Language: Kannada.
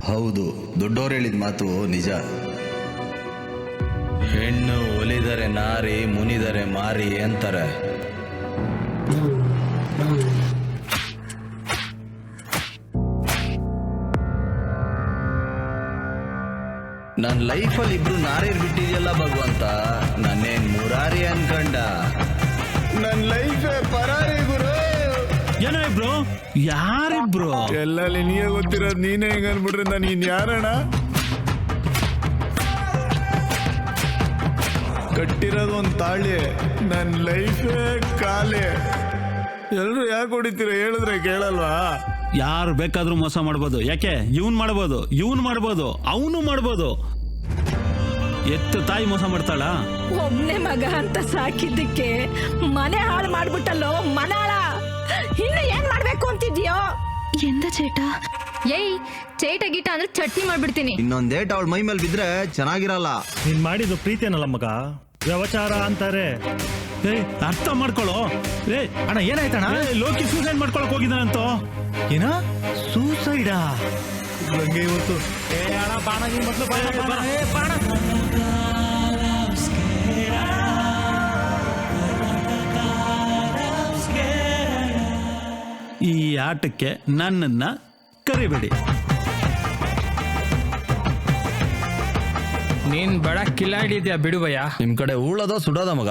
ಹೌದು, ದೊಡ್ಡೋರು ಹೇಳಿದ ಮಾತು ನಿಜ. ಹೆಣ್ಣು ಒಲಿದರೆ ನಾರಿ, ಮುನಿದರೆ ಮಾರಿ ಅಂತಾರೆ. ನನ್ನ ಲೈಫಲ್ಲಿ ಇಬ್ರು ನಾರಿಯರ್ ಬಿಟ್ಟಿದೆಯಲ್ಲ ಭಗವಂತ, ನನ್ನೇನ್ ಮುರಾರಿ ಅನ್ಕಂಡ. ನನ್ನ ಲೈಫ್ ಪರಾರಿ ಗುರು. ಏನೋ ಇಬ್ರು? ಯಾರಿಬ್ರು? ಎಲ್ಲಲ್ಲಿ ನೀಯೇ ಗೊತ್ತಿರೋದು, ನೀನೇ ಹೆಂಗ ಅನ್ಬಿಟ್ರೆ ನಾನು ಇನ್ ಯಾರಣ್ಣ? ಕಟ್ಟಿರೋದು ಒಂದು ತಾಳಿ, ನನ್ನ ಲೈಫೇ ಕಾಲೇ. ಎಲ್ರು ಯಾಕೆ ಹೊಡಿತೀರ ಹೇಳಿದ್ರೆ ಕೇಳಲ್ವಾ? ಯಾರು ಬೇಕಾದ್ರೂ ಮೋಸ ಮಾಡ್ಬೋದು. ಯಾಕೆ? ಇವನ್ ಮಾಡ್ಬೋದು, ಇವನ್ ಮಾಡ್ಬೋದು, ಅವನು ಮಾಡ್ಬೋದು. ಎತ್ತು ತಾಯಿ ಮೋಸ ಮಾಡ್ತಾಳ? ಒಬ್ನೇ ಮಗ ಅಂತ ಸಾಕಿದ್ದಕ್ಕೆ ಮನೆ ಹಾಳು ಮಾಡ್ಬಿಟ್ಟಲ್ಲೋ ಮನಾಳ. ಇನ್ನು ಏನ್ ಮಾಡ್ಬೇಕು ಅಂತಿದ್ಯೋ? ಎಂದ ಚೇಟ? ಏಯ್, ಚೇಟ ಗೀಟ ಅಂದ್ರೆ ಚಟ್ನಿ ಮಾಡ್ಬಿಡ್ತೀನಿ. ಇನ್ನೊಂದೇಟ್ ಅವಳ ಮೈ ಮೇಲೆ ಬಿದ್ರೆ ಚೆನ್ನಾಗಿರಲ್ಲ. ನೀನ್ ಮಾಡಿದ್ದು ಪ್ರೀತಿ ಅನ್ನಲ್ಲ ಮಗ, ವ್ಯವಚಾರ ಅಂತಾರೆ. ಅರ್ಥ ಮಾಡ್ಕೊಳ್ಳೋ. ಅಣ್ಣ ಏನಾಯ್ತಣ್ಣ? ಲೋಕಿ ಸೂಸೈಡ್ ಮಾಡ್ಕೊಳಕ್ ಹೋಗಿದ್ದಾನಂತ. ಏನ ಸೂಸೈಡಾ? ಇವತ್ತು ಈ ಆಟಕ್ಕೆ ನನ್ನನ್ನ ಕರಿಬೇಡಿ. ನೀನ್ ಬಡ ಕಿಲಾಡಿದ್ಯಾ ಬಿಡುವಯ್ಯ. ನಿಮ್ ಕಡೆ ಉಳೋದ ಸುಡೋದ ಮಗ?